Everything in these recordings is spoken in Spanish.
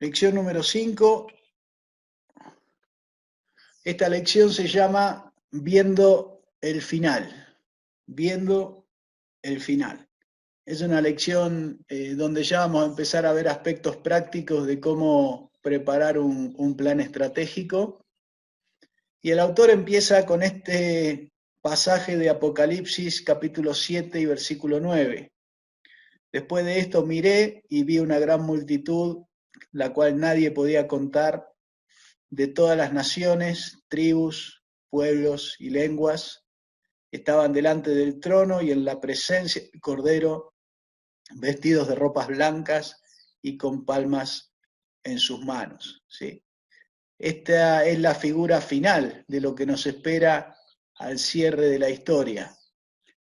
Lección número 5. Esta lección se llama Viendo el final. Viendo el final. Es una lección donde ya vamos a empezar a ver aspectos prácticos de cómo preparar un plan estratégico. Y el autor empieza con este pasaje de Apocalipsis capítulo 7 y versículo 9. Después de esto miré y vi una gran multitud, la cual nadie podía contar, de todas las naciones, tribus, pueblos y lenguas, estaban delante del trono y en la presencia del Cordero, vestidos de ropas blancas y con palmas en sus manos. ¿Sí? Esta es la figura final de lo que nos espera al cierre de la historia.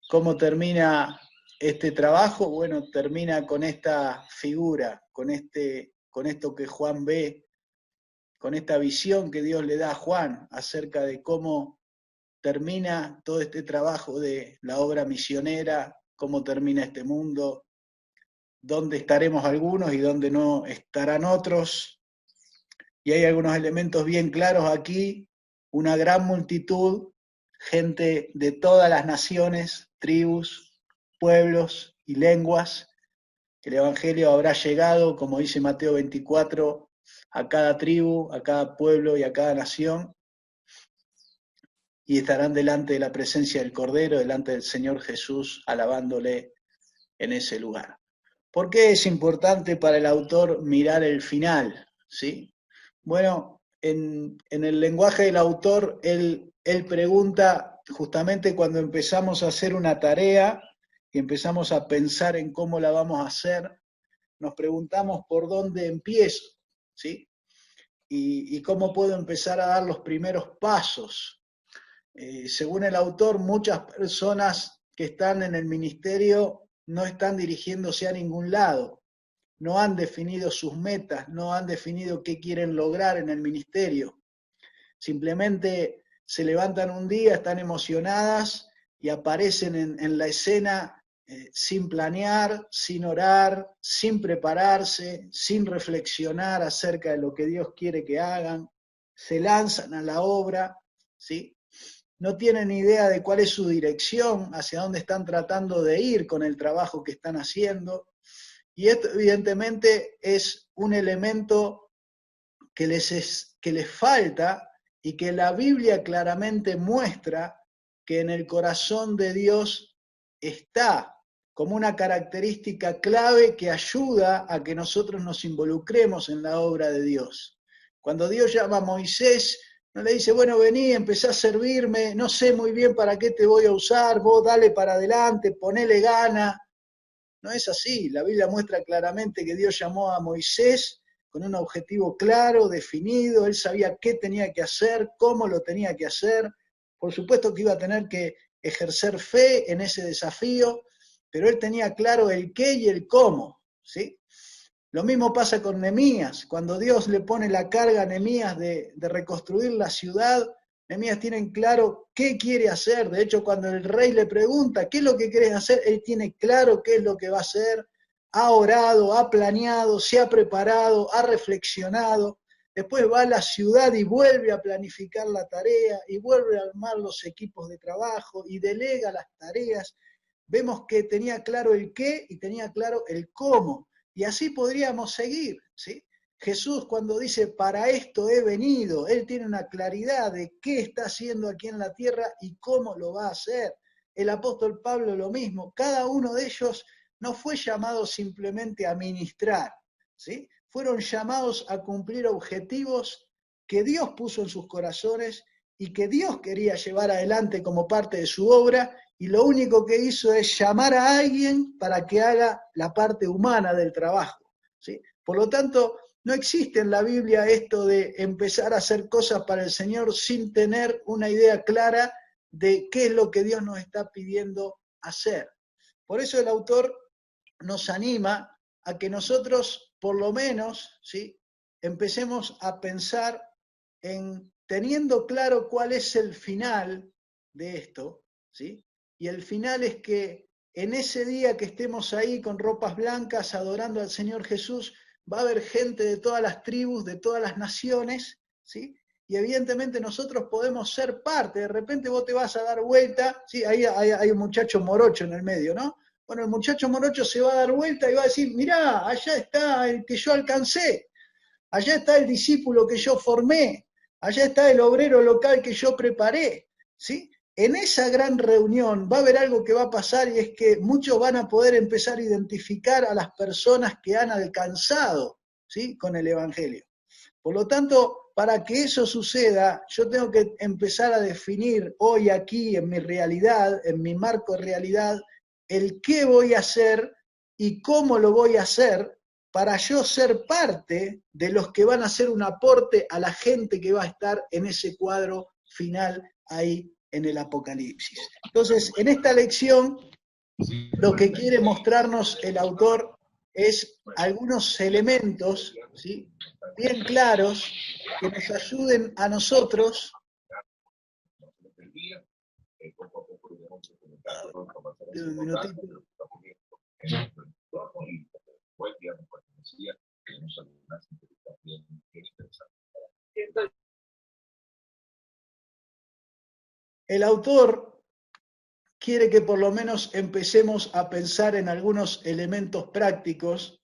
¿Cómo termina este trabajo? Bueno, termina con esta figura, con esto que Juan ve, con esta visión que Dios le da a Juan acerca de cómo termina todo este trabajo de la obra misionera, cómo termina este mundo, dónde estaremos algunos y dónde no estarán otros. Y hay algunos elementos bien claros aquí, una gran multitud, gente de todas las naciones, tribus, pueblos y lenguas. El Evangelio habrá llegado, como dice Mateo 24, a cada tribu, a cada pueblo y a cada nación, y estarán delante de la presencia del Cordero, delante del Señor Jesús, alabándole en ese lugar. ¿Por qué es importante para el autor mirar el final? ¿Sí? Bueno, en el lenguaje del autor, él pregunta, justamente cuando empezamos a hacer una tarea y empezamos a pensar en cómo la vamos a hacer, nos preguntamos por dónde empiezo, ¿sí? Y cómo puedo empezar a dar los primeros pasos. Según el autor, muchas personas que están en el ministerio no están dirigiéndose a ningún lado, no han definido sus metas, no han definido qué quieren lograr en el ministerio. Simplemente se levantan un día, están emocionadas y aparecen en la escena sin planear, sin orar, sin prepararse, sin reflexionar acerca de lo que Dios quiere que hagan. Se lanzan a la obra, ¿sí? No tienen idea de cuál es su dirección, hacia dónde están tratando de ir con el trabajo que están haciendo. Y esto evidentemente es un elemento que les falta y que la Biblia claramente muestra que en el corazón de Dios está como una característica clave que ayuda a que nosotros nos involucremos en la obra de Dios. Cuando Dios llama a Moisés, no le dice, bueno, vení, empezá a servirme, no sé muy bien para qué te voy a usar, vos dale para adelante, ponele gana. No es así, la Biblia muestra claramente que Dios llamó a Moisés con un objetivo claro, definido, él sabía qué tenía que hacer, cómo lo tenía que hacer, por supuesto que iba a tener que ejercer fe en ese desafío, pero él tenía claro el qué y el cómo, ¿sí? Lo mismo pasa con Nehemías, cuando Dios le pone la carga a Nehemías de reconstruir la ciudad, Nehemías tiene claro qué quiere hacer. De hecho, cuando el rey le pregunta qué es lo que quieres hacer, él tiene claro qué es lo que va a hacer. Ha orado, ha planeado, se ha preparado, ha reflexionado. Después va a la ciudad y vuelve a planificar la tarea y vuelve a armar los equipos de trabajo y delega las tareas. Vemos que tenía claro el qué y tenía claro el cómo. Y así podríamos seguir, ¿sí? Jesús cuando dice, para esto he venido, Él tiene una claridad de qué está haciendo aquí en la tierra y cómo lo va a hacer. El apóstol Pablo lo mismo, cada uno de ellos no fue llamado simplemente a ministrar, ¿sí? Fueron llamados a cumplir objetivos que Dios puso en sus corazones y que Dios quería llevar adelante como parte de su obra, y lo único que hizo es llamar a alguien para que haga la parte humana del trabajo, ¿sí? Por lo tanto, no existe en la Biblia esto de empezar a hacer cosas para el Señor sin tener una idea clara de qué es lo que Dios nos está pidiendo hacer. Por eso el autor nos anima a que nosotros, por lo menos, ¿sí?, empecemos a pensar en teniendo claro cuál es el final de esto, ¿sí? Y el final es que en ese día que estemos ahí con ropas blancas adorando al Señor Jesús, va a haber gente de todas las tribus, de todas las naciones, ¿sí? Y evidentemente nosotros podemos ser parte. De repente vos te vas a dar vuelta, ¿sí? Ahí hay un muchacho morocho en el medio, ¿no? Bueno, el muchacho morocho se va a dar vuelta y va a decir, mirá, allá está el que yo alcancé, allá está el discípulo que yo formé, allá está el obrero local que yo preparé, ¿sí? En esa gran reunión va a haber algo que va a pasar y es que muchos van a poder empezar a identificar a las personas que han alcanzado, ¿sí? Con el Evangelio. Por lo tanto, para que eso suceda, yo tengo que empezar a definir hoy aquí, en mi realidad, en mi marco de realidad, el qué voy a hacer y cómo lo voy a hacer para yo ser parte de los que van a hacer un aporte a la gente que va a estar en ese cuadro final ahí en el Apocalipsis. Entonces, en esta lección, lo que quiere mostrarnos el autor es algunos elementos, ¿sí?, bien claros que nos ayuden a nosotros. Un minutito. El autor quiere que por lo menos empecemos a pensar en algunos elementos prácticos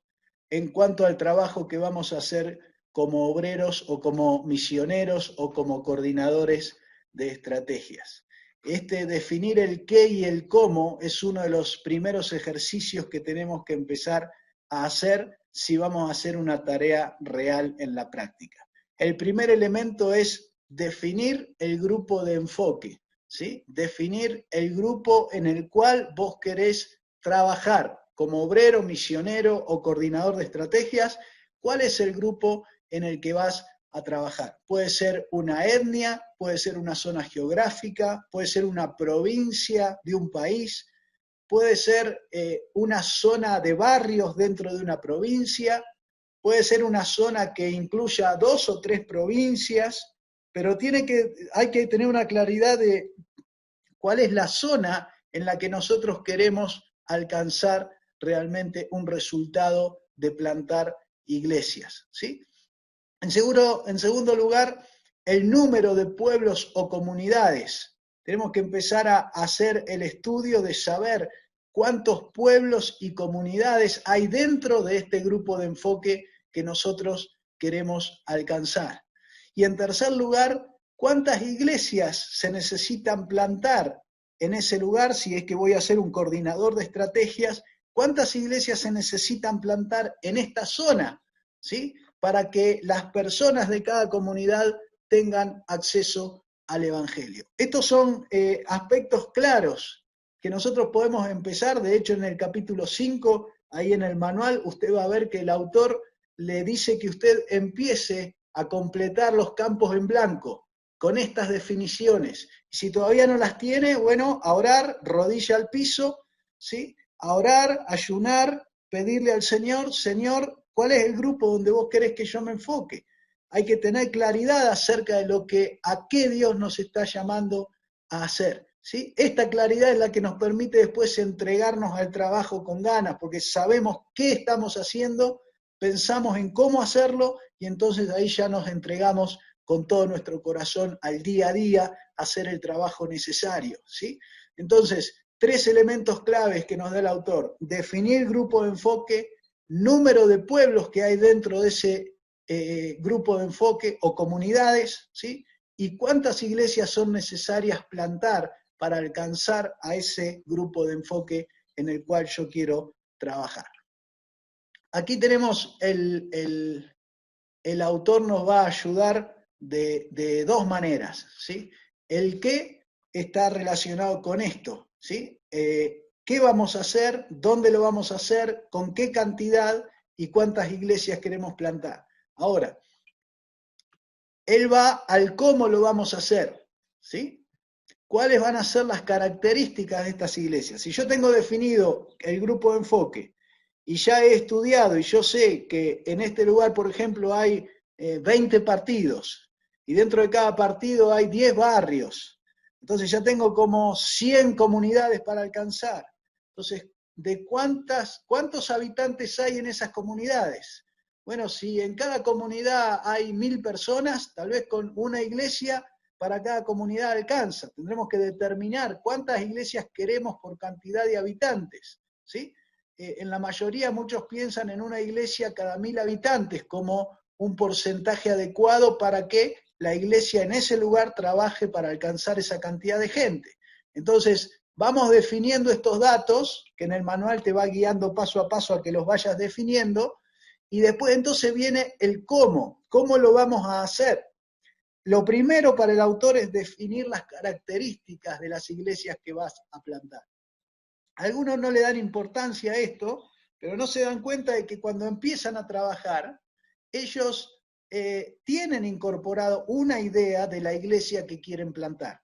en cuanto al trabajo que vamos a hacer como obreros o como misioneros o como coordinadores de estrategias. Definir el qué y el cómo es uno de los primeros ejercicios que tenemos que empezar a hacer si vamos a hacer una tarea real en la práctica. El primer elemento es definir el grupo de enfoque, ¿sí? Definir el grupo en el cual vos querés trabajar como obrero, misionero o coordinador de estrategias. ¿Cuál es el grupo en el que vas a trabajar? Puede ser una etnia, puede ser una zona geográfica, puede ser una provincia de un país, puede ser una zona de barrios dentro de una provincia, puede ser una zona que incluya 2 o 3 provincias, pero hay que tener una claridad de cuál es la zona en la que nosotros queremos alcanzar realmente un resultado de plantar iglesias, ¿sí? En segundo lugar, el número de pueblos o comunidades. Tenemos que empezar a hacer el estudio de saber cuántos pueblos y comunidades hay dentro de este grupo de enfoque que nosotros queremos alcanzar. Y en tercer lugar, cuántas iglesias se necesitan plantar en ese lugar, si es que voy a ser un coordinador de estrategias, cuántas iglesias se necesitan plantar en esta zona, ¿sí?, para que las personas de cada comunidad tengan acceso al Evangelio. Estos son aspectos claros que nosotros podemos empezar. De hecho, en el capítulo 5, ahí en el manual, usted va a ver que el autor le dice que usted empiece a completar los campos en blanco con estas definiciones. Si todavía no las tiene, bueno, a orar, rodilla al piso, ¿sí?, a orar, ayunar, pedirle al Señor, Señor, ¿cuál es el grupo donde vos querés que yo me enfoque? Hay que tener claridad acerca de a qué Dios nos está llamando a hacer, ¿sí? Esta claridad es la que nos permite después entregarnos al trabajo con ganas, porque sabemos qué estamos haciendo, pensamos en cómo hacerlo y entonces ahí ya nos entregamos con todo nuestro corazón al día a día a hacer el trabajo necesario, ¿sí? Entonces, 3 elementos claves que nos da el autor: definir grupo de enfoque, número de pueblos que hay dentro de ese grupo de enfoque o comunidades, ¿sí?, y cuántas iglesias son necesarias plantar para alcanzar a ese grupo de enfoque en el cual yo quiero trabajar. Aquí tenemos el autor nos va a ayudar de 2 maneras, ¿sí? El qué está relacionado con esto, ¿sí? ¿Qué vamos a hacer? ¿Dónde lo vamos a hacer? ¿Con qué cantidad? ¿Y cuántas iglesias queremos plantar? Ahora, él va al cómo lo vamos a hacer, ¿sí? ¿Cuáles van a ser las características de estas iglesias? Si yo tengo definido el grupo de enfoque y ya he estudiado y yo sé que en este lugar, por ejemplo, hay 20 partidos y dentro de cada partido hay 10 barrios, entonces ya tengo como 100 comunidades para alcanzar. Entonces, ¿de cuántos habitantes hay en esas comunidades? Bueno, si en cada comunidad hay 1000 personas, tal vez con una iglesia para cada comunidad alcanza. Tendremos que determinar cuántas iglesias queremos por cantidad de habitantes, ¿sí? En la mayoría muchos piensan en una iglesia cada 1000 habitantes como un porcentaje adecuado para que la iglesia en ese lugar trabaje para alcanzar esa cantidad de gente. Entonces, vamos definiendo estos datos, que en el manual te va guiando paso a paso a que los vayas definiendo, y después entonces viene el cómo lo vamos a hacer. Lo primero para el autor es definir las características de las iglesias que vas a plantar. Algunos no le dan importancia a esto, pero no se dan cuenta de que cuando empiezan a trabajar, ellos tienen incorporado una idea de la iglesia que quieren plantar.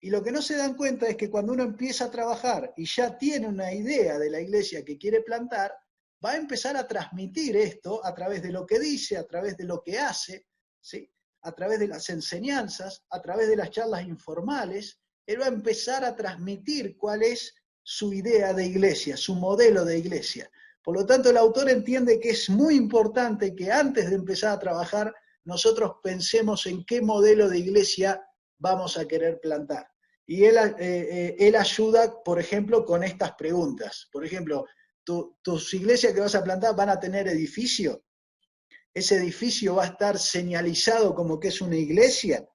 Y lo que no se dan cuenta es que cuando uno empieza a trabajar y ya tiene una idea de la iglesia que quiere plantar, va a empezar a transmitir esto a través de lo que dice, a través de lo que hace, ¿sí? A través de las enseñanzas, a través de las charlas informales. Él va a empezar a transmitir cuál es su idea de iglesia, su modelo de iglesia. Por lo tanto, el autor entiende que es muy importante que antes de empezar a trabajar, nosotros pensemos en qué modelo de iglesia vamos a querer plantar. Y él ayuda, por ejemplo, con estas preguntas. Por ejemplo, ¿tus iglesias que vas a plantar van a tener edificio? ¿Ese edificio va a estar señalizado como que es una iglesia?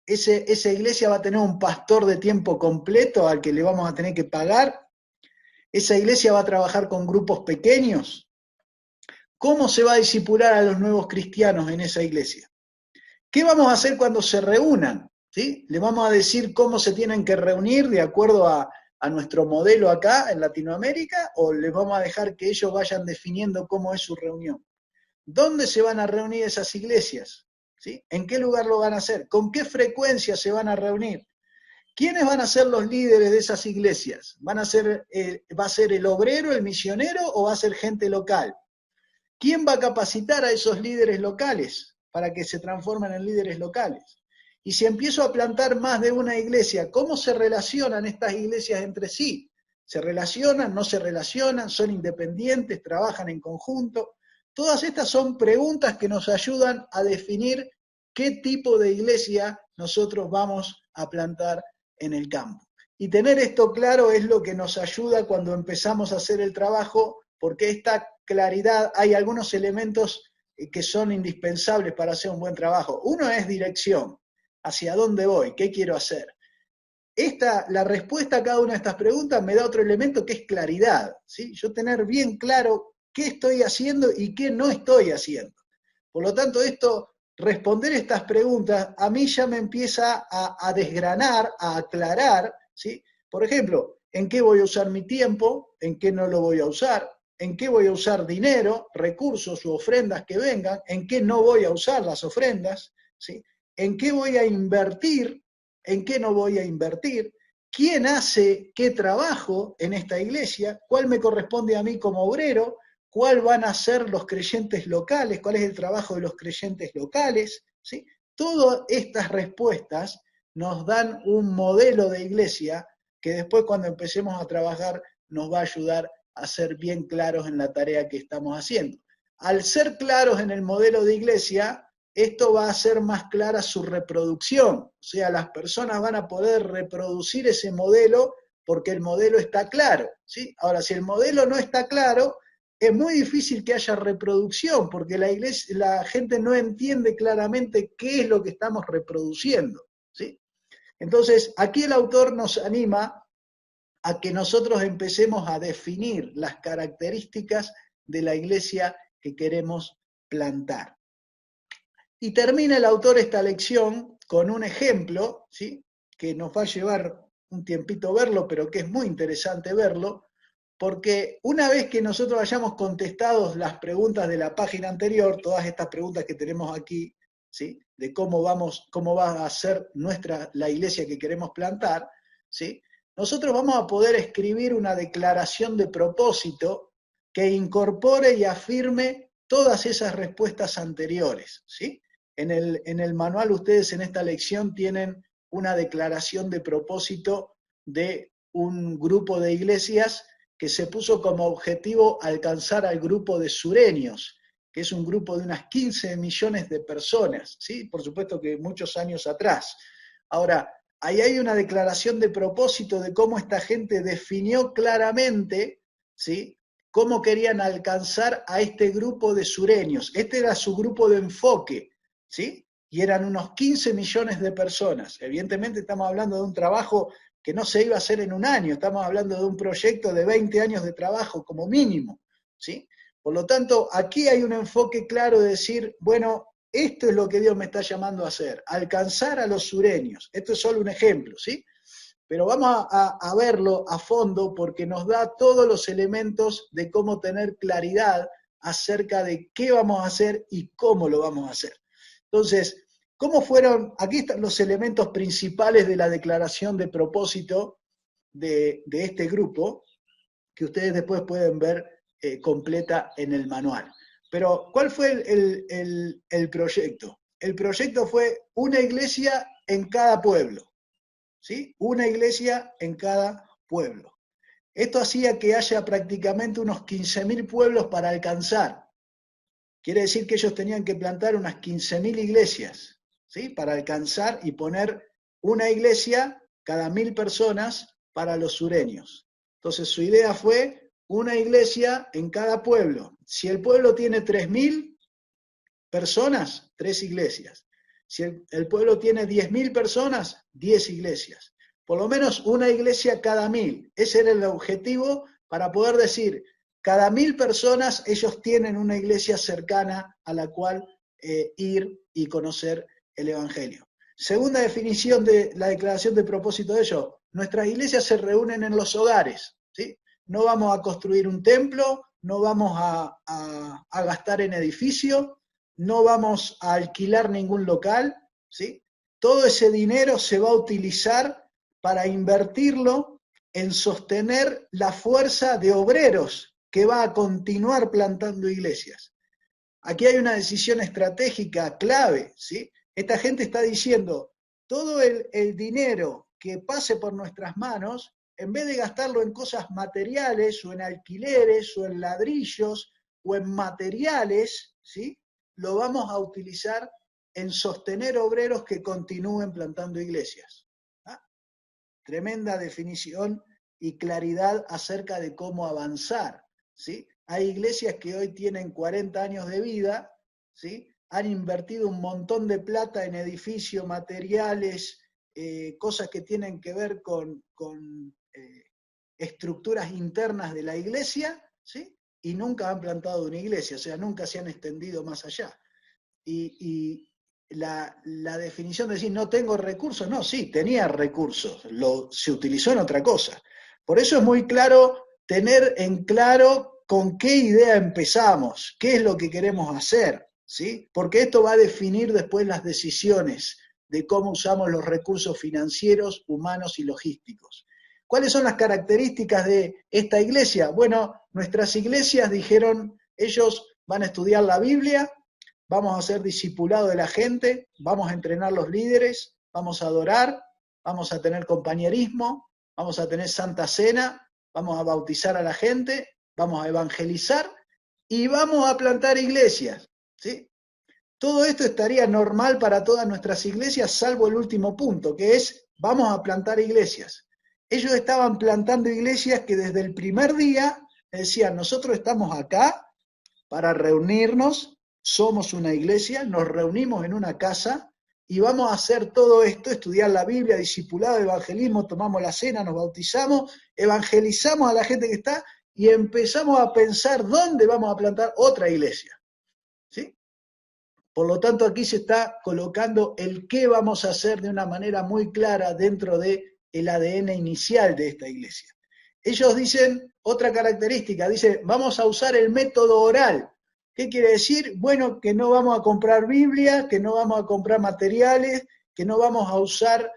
¿Esa iglesia va a tener un pastor de tiempo completo al que le vamos a tener que pagar? ¿Esa iglesia va a trabajar con grupos pequeños? ¿Cómo se va a discipular a los nuevos cristianos en esa iglesia? ¿Qué vamos a hacer cuando se reúnan? ¿Sí? ¿Le vamos a decir cómo se tienen que reunir de acuerdo a nuestro modelo acá en Latinoamérica? ¿O les vamos a dejar que ellos vayan definiendo cómo es su reunión? ¿Dónde se van a reunir esas iglesias? ¿Sí? ¿En qué lugar lo van a hacer? ¿Con qué frecuencia se van a reunir? ¿Quiénes van a ser los líderes de esas iglesias? ¿Va a ser el obrero, el misionero o va a ser gente local? ¿Quién va a capacitar a esos líderes locales para que se transformen en líderes locales? Y si empiezo a plantar más de una iglesia, ¿cómo se relacionan estas iglesias entre sí? ¿Se relacionan? ¿No se relacionan? ¿Son independientes? ¿Trabajan en conjunto? Todas estas son preguntas que nos ayudan a definir qué tipo de iglesia nosotros vamos a plantar en el campo. Y tener esto claro es lo que nos ayuda cuando empezamos a hacer el trabajo, porque esta claridad, hay algunos elementos que son indispensables para hacer un buen trabajo. Uno es dirección, hacia dónde voy, qué quiero hacer. La respuesta a cada una de estas preguntas me da otro elemento que es claridad, ¿sí? Yo tener bien claro qué estoy haciendo y qué no estoy haciendo. Por lo tanto, responder estas preguntas a mí ya me empieza a desgranar, a aclarar, ¿sí? Por ejemplo, ¿en qué voy a usar mi tiempo? ¿En qué no lo voy a usar? ¿En qué voy a usar dinero, recursos u ofrendas que vengan? ¿En qué no voy a usar las ofrendas? ¿Sí? ¿En qué voy a invertir? ¿En qué no voy a invertir? ¿Quién hace qué trabajo en esta iglesia? ¿Cuál me corresponde a mí como obrero? ¿Cuál van a ser los creyentes locales? ¿Cuál es el trabajo de los creyentes locales? ¿Sí? Todas estas respuestas nos dan un modelo de iglesia que después cuando empecemos a trabajar nos va a ayudar a ser bien claros en la tarea que estamos haciendo. Al ser claros en el modelo de iglesia, esto va a hacer más clara su reproducción, o sea, las personas van a poder reproducir ese modelo porque el modelo está claro, ¿sí? Ahora, si el modelo no está claro, es muy difícil que haya reproducción, porque la gente no entiende claramente qué es lo que estamos reproduciendo, ¿sí? Entonces, aquí el autor nos anima a que nosotros empecemos a definir las características de la iglesia que queremos plantar. Y termina el autor esta lección con un ejemplo, ¿sí? Que nos va a llevar un tiempito verlo, pero que es muy interesante verlo, porque una vez que nosotros hayamos contestado las preguntas de la página anterior, todas estas preguntas que tenemos aquí, ¿sí? De cómo va a ser la iglesia que queremos plantar, ¿sí? Nosotros vamos a poder escribir una declaración de propósito que incorpore y afirme todas esas respuestas anteriores, ¿sí? En el manual ustedes en esta lección tienen una declaración de propósito de un grupo de iglesias que se puso como objetivo alcanzar al grupo de sureños. que es un grupo de unas 15 millones de personas, ¿sí? Por supuesto que muchos años atrás. Ahora, ahí hay una declaración de propósito de cómo esta gente definió claramente, ¿sí?, cómo querían alcanzar a este grupo de sureños. Este era su grupo de enfoque, ¿sí? Y eran unos 15 millones de personas. Evidentemente estamos hablando de un trabajo que no se iba a hacer en un año, estamos hablando de un proyecto de 20 años de trabajo como mínimo, ¿sí? Por lo tanto, aquí hay un enfoque claro de decir, bueno, esto es lo que Dios me está llamando a hacer, alcanzar a los sureños. Esto es solo un ejemplo, ¿sí? Pero vamos a verlo a fondo porque nos da todos los elementos de cómo tener claridad acerca de qué vamos a hacer y cómo lo vamos a hacer. Entonces, ¿cómo fueron? Aquí están los elementos principales de la declaración de propósito de este grupo, que ustedes después pueden ver completa en el manual. Pero, ¿cuál fue el proyecto? El proyecto fue una iglesia en cada pueblo. ¿Sí? Una iglesia en cada pueblo. Esto hacía que haya prácticamente unos 15.000 pueblos para alcanzar. Quiere decir que ellos tenían que plantar unas 15.000 iglesias, ¿sí?, para alcanzar y poner una iglesia cada 1.000 personas para los sureños. Entonces su idea fue una iglesia en cada pueblo. Si el pueblo tiene 3.000 personas, 3 iglesias. Si el pueblo tiene 10.000 personas, 10 iglesias. Por lo menos una iglesia cada 1.000. Ese era el objetivo para poder decir, cada 1.000 personas ellos tienen una iglesia cercana a la cual ir y conocer el Evangelio. Segunda definición de la declaración de propósito de ellos, nuestras iglesias se reúnen en los hogares, ¿sí? No vamos a construir un templo, no vamos a gastar en edificio, no vamos a alquilar ningún local, ¿sí? Todo ese dinero se va a utilizar para invertirlo en sostener la fuerza de obreros que va a continuar plantando iglesias. Aquí hay una decisión estratégica clave, ¿sí? Esta gente está diciendo, todo el dinero que pase por nuestras manos, en vez de gastarlo en cosas materiales o en alquileres o en ladrillos o en materiales, ¿sí?, lo vamos a utilizar en sostener obreros que continúen plantando iglesias. ¿Ah? Tremenda definición y claridad acerca de cómo avanzar, ¿sí? Hay iglesias que hoy tienen 40 años de vida, ¿sí? Han invertido un montón de plata en edificios, materiales, cosas que tienen que ver con estructuras internas de la iglesia, ¿sí?, y nunca han plantado una iglesia, o sea, nunca se han extendido más allá. Y la definición de decir no tengo recursos, no, sí, tenía recursos, se utilizó en otra cosa. Por eso es muy claro tener en claro con qué idea empezamos, qué es lo que queremos hacer, ¿sí? Porque esto va a definir después las decisiones de cómo usamos los recursos financieros, humanos y logísticos. ¿Cuáles son las características de esta iglesia? Bueno, nuestras iglesias dijeron, ellos van a estudiar la Biblia, vamos a ser discipulados de la gente, vamos a entrenar los líderes, vamos a adorar, vamos a tener compañerismo, vamos a tener santa cena, vamos a bautizar a la gente, vamos a evangelizar y vamos a plantar iglesias, ¿sí? Todo esto estaría normal para todas nuestras iglesias, salvo el último punto, que es, vamos a plantar iglesias. Ellos estaban plantando iglesias que desde el primer día decían, nosotros estamos acá para reunirnos, somos una iglesia, nos reunimos en una casa y vamos a hacer todo esto, estudiar la Biblia, discipulado, evangelismo, tomamos la cena, nos bautizamos, evangelizamos a la gente que está y empezamos a pensar dónde vamos a plantar otra iglesia, ¿sí? Por lo tanto, aquí se está colocando el qué vamos a hacer de una manera muy clara dentro del ADN inicial de esta iglesia. Ellos dicen otra característica, dicen, vamos a usar el método oral. ¿Qué quiere decir? Bueno, que no vamos a comprar Biblia, que no vamos a comprar materiales, que no vamos a usar,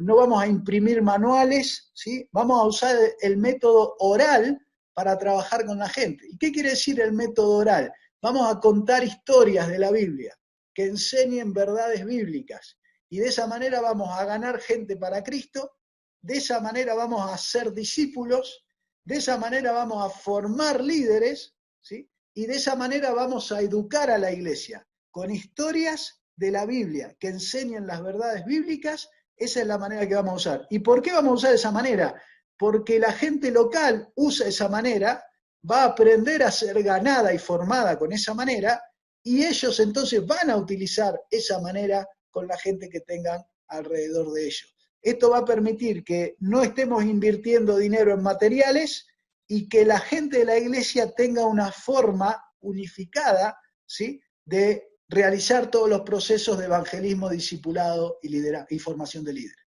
no vamos a imprimir manuales, ¿sí? Vamos a usar el método oral para trabajar con la gente. ¿Y qué quiere decir el método oral? Vamos a contar historias de la Biblia, que enseñen verdades bíblicas. Y de esa manera vamos a ganar gente para Cristo, de esa manera vamos a ser discípulos, de esa manera vamos a formar líderes, ¿sí? y de esa manera vamos a educar a la iglesia con historias de la Biblia que enseñen las verdades bíblicas. Esa es la manera que vamos a usar. ¿Y por qué vamos a usar esa manera? Porque la gente local usa esa manera, va a aprender a ser ganada y formada con esa manera, y ellos entonces van a utilizar esa manera con la gente que tengan alrededor de ellos. Esto va a permitir que no estemos invirtiendo dinero en materiales y que la gente de la iglesia tenga una forma unificada, ¿sí?, de realizar todos los procesos de evangelismo, discipulado y formación de líderes.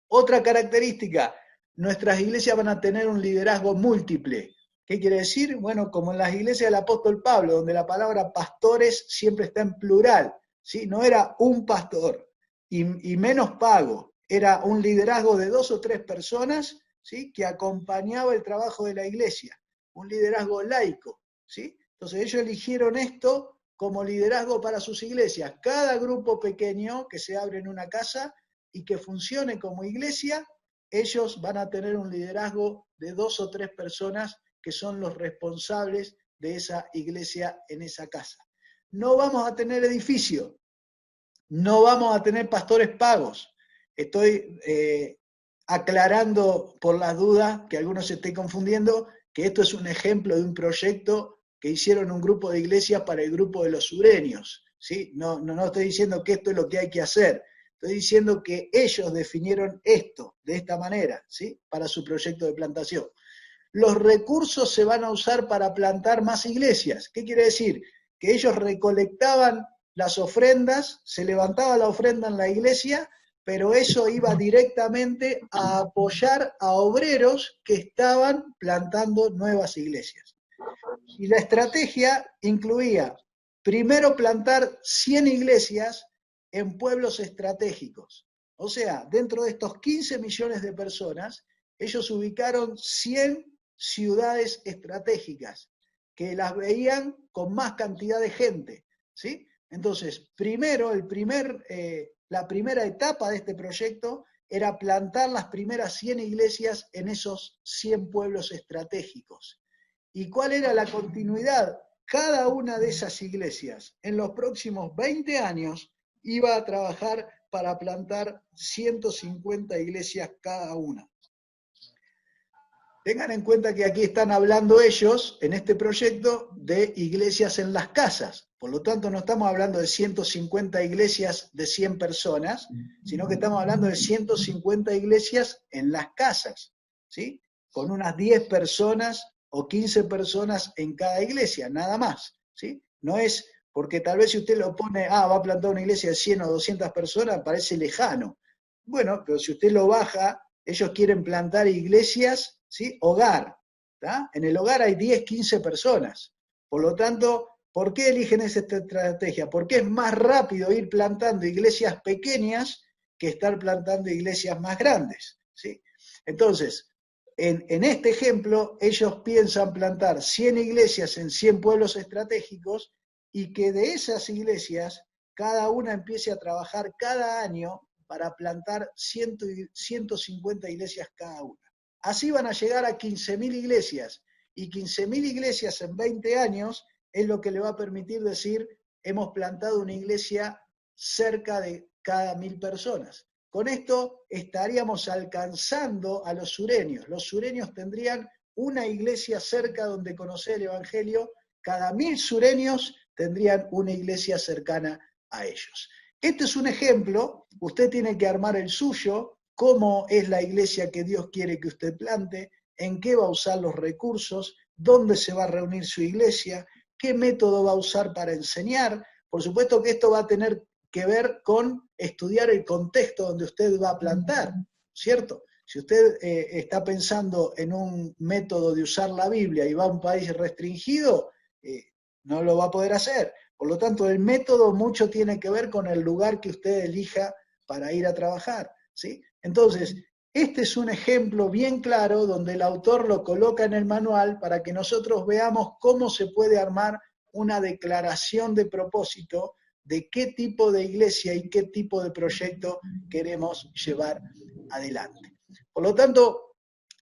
Otra característica, nuestras iglesias van a tener un liderazgo múltiple. ¿Qué quiere decir? Bueno, como en las iglesias del apóstol Pablo, donde la palabra pastores siempre está en plural, ¿sí? No era un pastor y menos pago, era un liderazgo de 2 o 3 personas, ¿sí?, que acompañaba el trabajo de la iglesia, un liderazgo laico, ¿sí? Entonces ellos eligieron esto como liderazgo para sus iglesias. Cada grupo pequeño que se abre en una casa y que funcione como iglesia, ellos van a tener un liderazgo de 2 o 3 personas que son los responsables de esa iglesia en esa casa. No vamos a tener edificio, no vamos a tener pastores pagos. Estoy aclarando por las dudas que algunos se estén confundiendo, que esto es un ejemplo de un proyecto que hicieron un grupo de iglesias para el grupo de los sureños, ¿sí? No estoy diciendo que esto es lo que hay que hacer, estoy diciendo que ellos definieron esto de esta manera, ¿sí?, para su proyecto de plantación. Los recursos se van a usar para plantar más iglesias. ¿Qué quiere decir? Que ellos recolectaban las ofrendas, se levantaba la ofrenda en la iglesia, pero eso iba directamente a apoyar a obreros que estaban plantando nuevas iglesias. Y la estrategia incluía, primero, plantar 100 iglesias en pueblos estratégicos. O sea, dentro de estos 15 millones de personas, ellos ubicaron 100 ciudades estratégicas que las veían con más cantidad de gente, ¿sí? Entonces, primero, la primera etapa de este proyecto era plantar las primeras 100 iglesias en esos 100 pueblos estratégicos. ¿Y cuál era la continuidad? Cada una de esas iglesias en los próximos 20 años iba a trabajar para plantar 150 iglesias cada una. Tengan en cuenta que aquí están hablando ellos, en este proyecto, de iglesias en las casas. Por lo tanto, no estamos hablando de 150 iglesias de 100 personas, sino que estamos hablando de 150 iglesias en las casas, ¿sí?, con unas 10 personas o 15 personas en cada iglesia, nada más, ¿sí? No es porque tal vez si usted lo pone, va a plantar una iglesia de 100 o 200 personas, parece lejano. Bueno, pero si usted lo baja, ellos quieren plantar iglesias, ¿sí?, hogar, ¿tá? En el hogar hay 10, 15 personas. Por lo tanto, ¿por qué eligen esa estrategia? Porque es más rápido ir plantando iglesias pequeñas que estar plantando iglesias más grandes, ¿sí? Entonces, en este ejemplo, ellos piensan plantar 100 iglesias en 100 pueblos estratégicos y que de esas iglesias cada una empiece a trabajar cada año para plantar 150 iglesias cada una. Así van a llegar a 15.000 iglesias, y 15.000 iglesias en 20 años es lo que le va a permitir decir, hemos plantado una iglesia cerca de cada 1.000 personas. Con esto estaríamos alcanzando a los sureños. Los sureños tendrían una iglesia cerca donde conocer el evangelio, cada 1.000 sureños tendrían una iglesia cercana a ellos. Este es un ejemplo, usted tiene que armar el suyo, cómo es la iglesia que Dios quiere que usted plante, en qué va a usar los recursos, dónde se va a reunir su iglesia, qué método va a usar para enseñar. Por supuesto que esto va a tener que ver con estudiar el contexto donde usted va a plantar, ¿cierto? Si usted está pensando en un método de usar la Biblia y va a un país restringido, no lo va a poder hacer. Por lo tanto, el método mucho tiene que ver con el lugar que usted elija para ir a trabajar, ¿sí? Entonces, este es un ejemplo bien claro donde el autor lo coloca en el manual para que nosotros veamos cómo se puede armar una declaración de propósito de qué tipo de iglesia y qué tipo de proyecto queremos llevar adelante. Por lo tanto,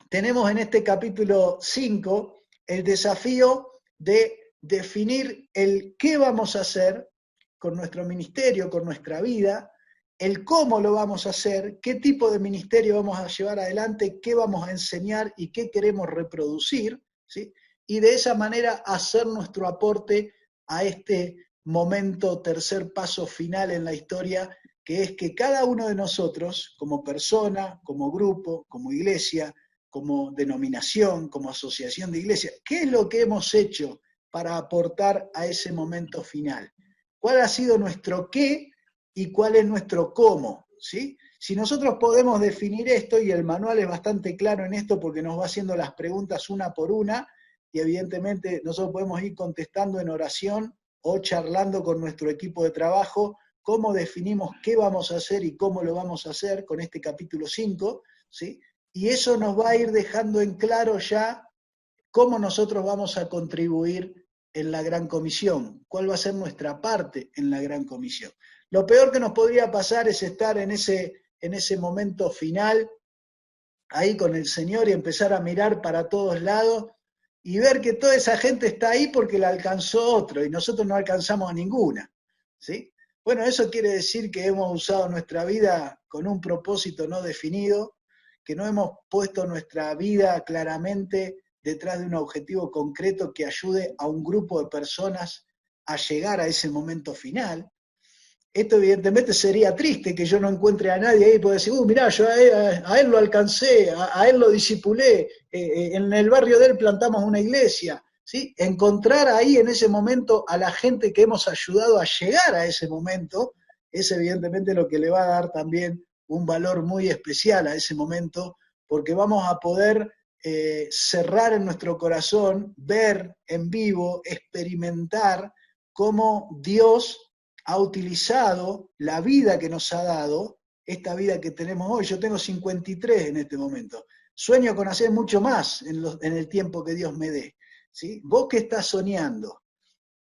tenemos en este capítulo 5 el desafío de definir el qué vamos a hacer con nuestro ministerio, con nuestra vida, el cómo lo vamos a hacer, qué tipo de ministerio vamos a llevar adelante, qué vamos a enseñar y qué queremos reproducir, ¿sí? Y de esa manera hacer nuestro aporte a este momento, tercer paso final en la historia, que es que cada uno de nosotros, como persona, como grupo, como iglesia, como denominación, como asociación de iglesias, ¿qué es lo que hemos hecho para aportar a ese momento final? ¿Cuál ha sido nuestro qué y cuál es nuestro cómo? ¿Sí? Si nosotros podemos definir esto, y el manual es bastante claro en esto porque nos va haciendo las preguntas una por una, y evidentemente nosotros podemos ir contestando en oración o charlando con nuestro equipo de trabajo cómo definimos qué vamos a hacer y cómo lo vamos a hacer con este capítulo 5, ¿sí? Y eso nos va a ir dejando en claro ya cómo nosotros vamos a contribuir en la Gran Comisión, cuál va a ser nuestra parte en la Gran Comisión. Lo peor que nos podría pasar es estar en ese momento final, ahí con el Señor y empezar a mirar para todos lados y ver que toda esa gente está ahí porque la alcanzó otro y nosotros no alcanzamos a ninguna, ¿sí? Bueno, eso quiere decir que hemos usado nuestra vida con un propósito no definido, que no hemos puesto nuestra vida claramente detrás de un objetivo concreto que ayude a un grupo de personas a llegar a ese momento final. Esto evidentemente sería triste que yo no encuentre a nadie ahí y pueda decir, mirá, yo a él lo alcancé, a él lo discipulé, en el barrio de él plantamos una iglesia, ¿sí? Encontrar ahí en ese momento a la gente que hemos ayudado a llegar a ese momento, es evidentemente lo que le va a dar también un valor muy especial a ese momento, porque vamos a poder cerrar en nuestro corazón, ver en vivo, experimentar cómo Dios ha utilizado la vida que nos ha dado, esta vida que tenemos hoy. Yo tengo 53 en este momento. Sueño con hacer mucho más en el tiempo que Dios me dé. ¿Sí? ¿Vos qué estás soñando?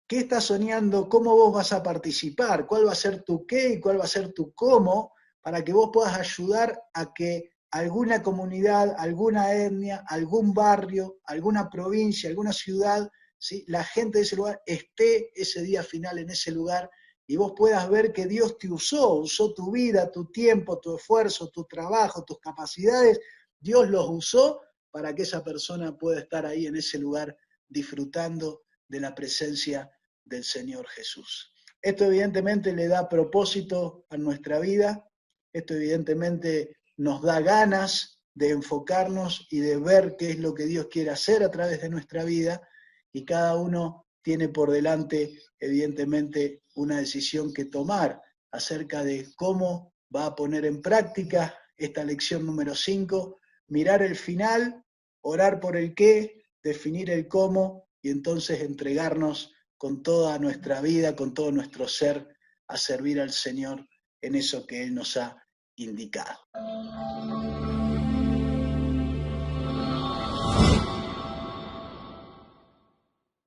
¿Qué estás soñando? ¿Cómo vos vas a participar? ¿Cuál va a ser tu qué y cuál va a ser tu cómo? Para que vos puedas ayudar a que alguna comunidad, alguna etnia, algún barrio, alguna provincia, alguna ciudad, ¿sí? La gente de ese lugar esté ese día final en ese lugar y vos puedas ver que Dios te usó tu vida, tu tiempo, tu esfuerzo, tu trabajo, tus capacidades, Dios los usó para que esa persona pueda estar ahí en ese lugar disfrutando de la presencia del Señor Jesús. Esto evidentemente le da propósito a nuestra vida, esto evidentemente nos da ganas de enfocarnos y de ver qué es lo que Dios quiere hacer a través de nuestra vida, y cada uno tiene por delante evidentemente una decisión que tomar acerca de cómo va a poner en práctica esta lección número 5, mirar el final, orar por el qué, definir el cómo y entonces entregarnos con toda nuestra vida, con todo nuestro ser, a servir al Señor en eso que Él nos ha indicado.